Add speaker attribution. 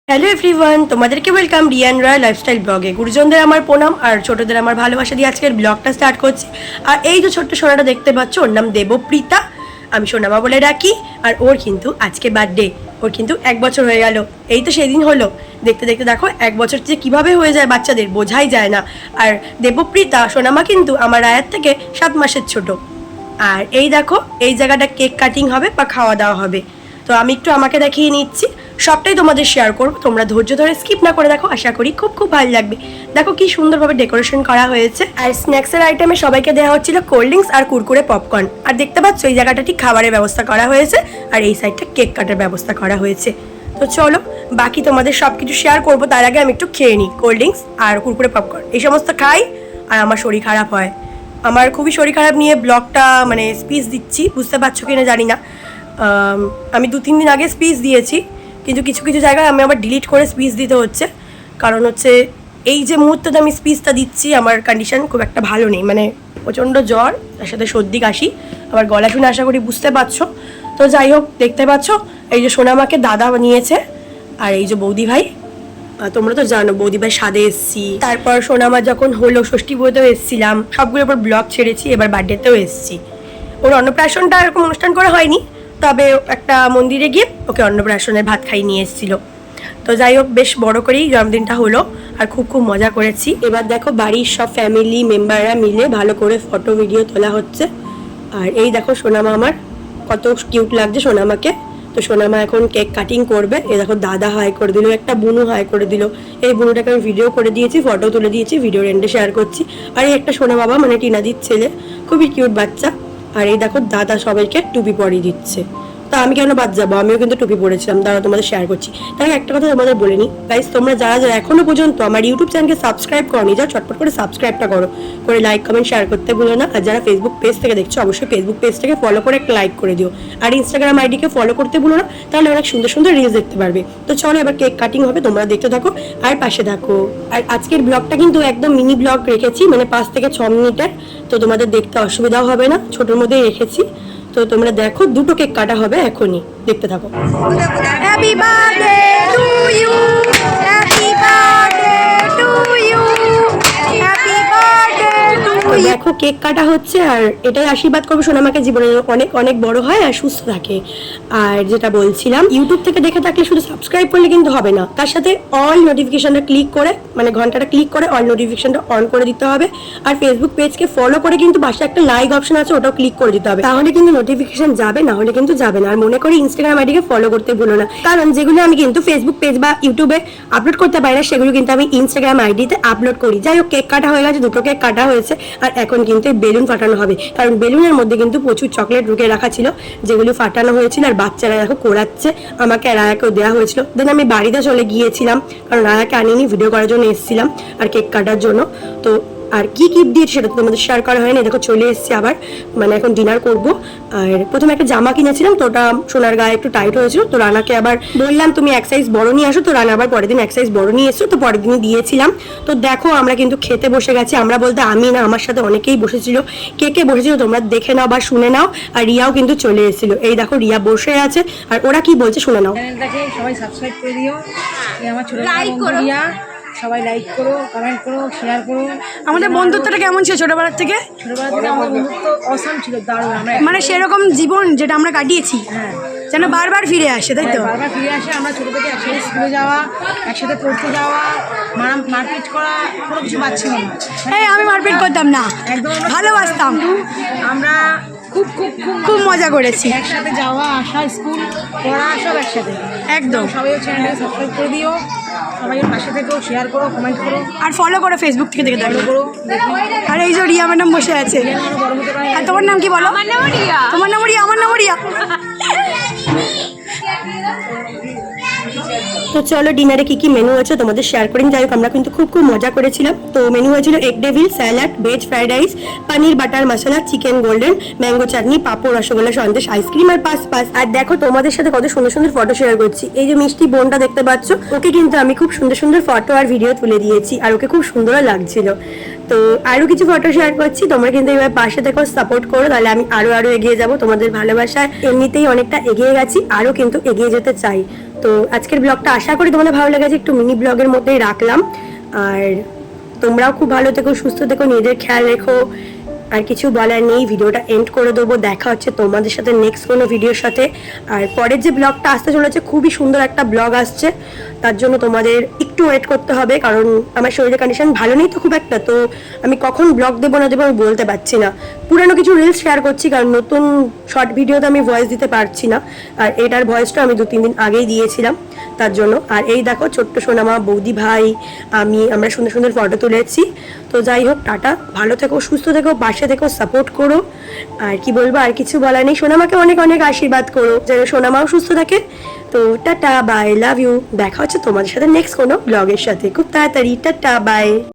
Speaker 1: Hello everyone, তোমাদেরকে welcome Riyan রয় lifestyle ব্লগে। গুরুজনদের আমার প্রণাম আর ছোটদের আমার ভালোবাসা দিয়ে আজকের ব্লগটা স্টার্ট করছি। আর এই যে ছোট্ট সোনাটা দেখতে পাচ্ছ, ওর নাম দেবপ্রীতা, আমি সোনামা বলে ডাকি। আর ওর কিন্তু আজকে বার্থডে, ওর কিন্তু 1 বছর হয়ে গেল। এই তো সেদিন হলো। দেখতে দেখতে দেখো 1 বছর যে কীভাবে হয়ে যায় বাচ্চাদের বোঝাই যায় না। আর দেবপ্রীতা সোনামা কিন্তু আমার আয়ার থেকে 7 মাসের ছোট। আর এই দেখো, এই জায়গাটা কেক কাটিং হবে বা খাওয়া দাওয়া হবে। তো আমি একটু আমাকে দেখিয়ে নিচ্ছি, সবটাই তোমাদের শেয়ার করবো। তোমরা ধৈর্য ধরে স্কিপ না করে দেখো, আশা করি খুব খুব ভালো লাগবে। দেখো কি সুন্দরভাবে ডেকোরেশন করা হয়েছে। আর স্ন্যাক্সের আইটেমে সবাইকে দেওয়া হচ্ছিল কোল্ড ড্রিঙ্কস আর কুরকুরে পপকর্ন। আর দেখতে পাচ্ছ এই জায়গাটা ঠিক খাবারের ব্যবস্থা করা হয়েছে, আর এই সাইডটা কেক কাটার ব্যবস্থা করা হয়েছে। তো চলো বাকি তোমাদের সব কিছু শেয়ার করবো, তার আগে আমি একটু খেয়ে নিই কোল্ড ড্রিঙ্কস আর কুরকুরে পপকর্ন। এই সমস্ত খাই আর আমার শরীর খারাপ হয়। আমার খুবই শরীর খারাপ নিয়ে ব্লগটা মানে স্পিচ দিচ্ছি, বুঝতে পারছো কিনা জানি না। আমি 2-3 দিন আগে স্পিচ দিয়েছি, কিন্তু কিছু কিছু জায়গায় আমি আবার ডিলিট করে স্পিচ দিতে হচ্ছে। কারণ হচ্ছে এই যে মুহূর্তে আমি স্পিচটা দিচ্ছি, আমার কন্ডিশন খুব একটা ভালো নেই, মানে প্রচণ্ড জ্বর, তার সাথে সর্দি কাশি, আবার গলা শুনে আশা করি বুঝতে পারছো। তো যাই হোক, দেখতে পাচ্ছ এই যে সোনামাকে দাদা নিয়েছে, আর এই যে বৌদি ভাই, তোমরা তো জানো বৌদি ভাই সাদে এসছি। তারপর সোনামা যখন হলো ষষ্ঠী পুজোতেও এসছিলাম, সবগুলোর উপর ব্লগ ছেড়েছি, এবার বার্থডেতেও এসছি। ওর অন্নপ্রাশনটা এরকম অনুষ্ঠান করা হয়নি, তবে একটা মন্দিরে গিয়ে ওকে অন্নপ্রাশনের ভাত খাই নিয়ে এসেছিলো। তো যাই হোক, বেশ বড় করেই জন্মদিনটা হলো আর খুব খুব মজা করেছি। এবার দেখো বাড়ির সব ফ্যামিলি মেম্বাররা মিলে ভালো করে ফটো ভিডিও তোলা হচ্ছে। আর এই দেখো সোনামা আমার কত কিউট লাগছে সোনামাকে। তো সোনামা এখন কেক কাটিং করবে। এই দেখো দাদা হাই করে দিল, একটা বুনু হাই করে দিল। এই বুনুটাকে আমি ভিডিও করে দিয়েছি, ফটো তুলে দিয়েছি, ভিডিওর এন্ডে শেয়ার করছি। আর এই একটা সোনা বাবা মানে টিনাদির ছেলে, খুবই কিউট বাচ্চা। আর এই দেখো দাদা সবাইকে টুপি পরিয়ে দিচ্ছে। তা আমি কেন বাদ যাবো, আমিও কিন্তু টুপি পরেছিলাম, তারা তোমাদের শেয়ার করছি। তাই একটা কথা তোমাদের বলে নিই গাইস, তোমরা যারা যারা এখনো পর্যন্ত আমার ইউটিউব চ্যানেলকে সাবস্ক্রাইব করনি, যাও চটপট করে সাবস্ক্রাইবটা করো, করে লাইক কমেন্ট শেয়ার করতে ভুলো না। আর যারা ফেসবুক পেজ থেকে দেখছো, অবশ্যই ফেসবুক পেজটাকে ফলো করে একটা লাইক করে দিও। আর ইনস্টাগ্রাম আইডিকে ফলো করতে ভুলো না, তাহলে অনেক সুন্দর সুন্দর রিলস দেখতে পারবে। তো চলো এবার কেক কাটিং হবে, তোমরা দেখতে থাকো আর পাশে থাকো। আর আজকের ব্লগটা কিন্তু একদম মিনি ব্লগ রেখেছি, মানে 5 থেকে 6 মিনিটের। তো তোমাদের দেখতে অসুবিধাও হবে না, ছোটোর মধ্যেই রেখেছি। তো তোমরা দেখো, 2টো কেক কাটা হবে এখনই, দেখতে থাকো। Happy birthday to you, happy birthday to you, happy birthday to you. দেখো কেক কাটা হচ্ছে, আর এটাই আশীর্বাদ করবো সোনামাকে জীবনে অনেক অনেক বড় হয় আর সুস্থ থাকে। আর যেটা বলছিলাম, ইউটিউব থেকে দেখে থাকলে শুধু সাবস্ক্রাইব করলে কিন্তু হবে না, তার সাথে অল নোটিফিকেশনটা ক্লিক করে, মানে ঘন্টাটা ক্লিক করে অল নোটিফিকেশনটা অন করে দিতে হবে। আর ফেসবুক পেজকে ফলো করে কিন্তু পাশে একটা লাইক অপশন আছে, ওটাও ক্লিক করে দিতে হবে, তাহলে কিন্তু নোটিফিকেশন যাবে, না হলে কিন্তু যাবে না। আর মনে করি ইনস্টাগ্রাম আইডিকে ফলো করতে ভুলো না, কারণ যেগুলো আমি কিন্তু ফেসবুক পেজ বা ইউটিউবে আপলোড করতে পারি না, সেগুলো কিন্তু আমি ইনস্টাগ্রাম আইডিতে আপলোড করি। যাই হোক, কেক কাটা হয়ে গেছে, 2টো কেক কাটা হয়েছে। আর এখন কিন্তু বেলুন ফাটানো হবে, কারণ বেলুনের মধ্যে কিন্তু প্রচুর চকলেট ঢুকে রাখা ছিল, যেগুলো ফাটানো হয়েছিল। আর বাচ্চারা দেখো কোরাচ্ছে, আমাকে আর রায়াকেও দেওয়া হয়েছিল। দেন আমি বাড়িতে চলে গিয়েছিলাম, কারণ রায়াকে আনিনি, ভিডিও করার জন্য এসেছিলাম আর কেক কাটার জন্য। তো আর কি গিফট দিয়েছি সেটা তো তোমাদের শেয়ার করা হয়নি। দেখো চলে এসেছি আবার, মানে এখন ডিনার করব। আর প্রথমে একটা জামা কিনেছিলাম, তো ওটা সোনার গায়ে একটু টাইট হয়েছিল, তো রানাকে আবার বললাম তুমি 1 সাইজ বড় নিয়ে আসো। তো রানা আবার পরের দিন 1 সাইজ বড় নিয়ে এসছো, তো পরের দিনই দিয়েছিলাম। তো দেখো আমরা কিন্তু খেতে বসে গেছি, আমরা বলতে আমি না, আমার সাথে অনেকেই বসেছিল, কে কে বসেছিল তোমরা দেখে নাও বা শুনে নাও। আর রিয়াও কিন্তু চলে এসেছিল, এই দেখো রিয়া বসে আছে। আর ওরা কি বলছে শুনে নাও।
Speaker 2: চ্যানেলটাকে সবাই সাবস্ক্রাইব করে দিও, আমার ছোট বন্ধু রিয়া, সবাই লাইক করো, কমেন্ট করো, শেয়ার করো।
Speaker 3: আমাদের বন্ধুত্বটা কেমন ছিল ছোটবেলার থেকে?
Speaker 2: ছোটবেলা থেকে আমার বন্ধুত্ব অসাম ছিল, দারুণ। আমরা
Speaker 3: মানে সেরকম জীবন যেটা আমরা কাটিয়েছি,
Speaker 2: হ্যাঁ,
Speaker 3: যেন বারবার ফিরে আসে, তাই তো?
Speaker 2: বারবার ফিরে আসে। আমরা ছোটো থেকে একসাথে স্কুলে যাওয়া, একসাথে পড়তে যাওয়া, মারপিট করা, কোনো কিছু পাচ্ছিলাম না।
Speaker 3: এই আমি মারপিট করতাম না,
Speaker 2: একদম
Speaker 3: ভালোবাসতাম।
Speaker 2: আমরা খুব খুব খুব
Speaker 3: খুব মজা করেছি,
Speaker 2: একসাথে যাওয়া আসা, স্কুল পড়া সব একসাথে।
Speaker 3: একদম।
Speaker 2: সবাই চ্যানেলটাকে সাবস্ক্রাইব করে দিও, সবাই পাশে থেকেও শেয়ার করো, কমেন্ট করো,
Speaker 3: আর ফলো করো ফেসবুক থেকে দেখে দেখো।
Speaker 2: করো।
Speaker 3: আর এই যে রিয়া ম্যাডাম বসে আছে।
Speaker 2: বড় হতে পারে।
Speaker 3: আর তোমার নাম কি বলো?
Speaker 4: আমার নাম রিয়া।
Speaker 3: তোমার নাম রিয়া, আমার নাম রিয়া।
Speaker 1: তো চলো ডিনারে কি কি মেনু আছে তোমাদের শেয়ার করি। যাই হোক, আমরা কিন্তু খুব খুব মজা করেছিলাম। তো মেনু হয়েছিল egg devil, salad, veg fried rice, paneer butter masala, chicken golden, mango chutney, papad, rasgulla, sandesh, ice cream আর পাস। আর দেখো তোমাদের সাথে কত সুন্দর সুন্দর ফটো শেয়ার করছি। এই যে মিষ্টি বোনটা দেখতে পাচ্ছ, ওকে কিন্তু আমি খুব সুন্দর সুন্দর ফটো আর ভিডিও তুলে দিয়েছি, আর ওকে খুব সুন্দর লাগছিল। তো আরো কিছু ফটো শেয়ার করছি, তোমরা কিন্তু এবার পাশে দেখো, সাপোর্ট করো, তাহলে আমি আরো আরো এগিয়ে যাব। তোমাদের ভালোবাসায় এমনিতেই অনেকটা এগিয়ে গেছি, আরো কিন্তু এগিয়ে যেতে চাই। তো আজকের ব্লগটা আশা করি তোমাদের ভালো লেগেছে, একটু মিনি ব্লগের মধ্যেই রাখলাম। আর তোমরাও খুব ভালো থেকো, সুস্থ থেকো, নিজেদের খেয়াল রেখো। আর কিছু বলার নেই, ভিডিওটা এন্ড করে দেবো। দেখা হচ্ছে তোমাদের সাথে নেক্সট কোনো ভিডিওর সাথে। আর পরের যে ব্লগটা আসতে চলেছে খুবই সুন্দর একটা ব্লগ আসছে, তার জন্য তোমাদের একটু ওয়েট করতে হবে, কারণ আমার শরীরের কন্ডিশন ভালো নেই তো খুব একটা, তো আমি কখন ব্লগ দেবো না দেবো আমি বলতে পারছি না। পুরানো কিছু রিলস শেয়ার করছি, কারণ নতুন শর্ট ভিডিওতে আমি ভয়েস দিতে পারছি না, আর এটার ভয়েসটা আমি 2-3 দিন আগেই দিয়েছিলাম তার জন্য। আর এই দেখো ছোট্ট সোনামা, বৌদি ভাই, আমরা সুন্দর সুন্দর ফটো তুলেছি। তো যাই হোক, টাটা, ভালো থেকো, সুস্থ থেকো, পাশে থেকো, সাপোর্ট করো। আর কি বলবো, আর কিছু বলার নেই। সোনামাকে অনেক অনেক আশীর্বাদ করো যেন সোনামাও সুস্থ থাকে। তো টাটা, বাই, লাভ ইউ। দেখা হচ্ছে তোমাদের সাথে নেক্সট কোনো ব্লগের সাথে খুব তাড়াতাড়ি। টাটা, বাই।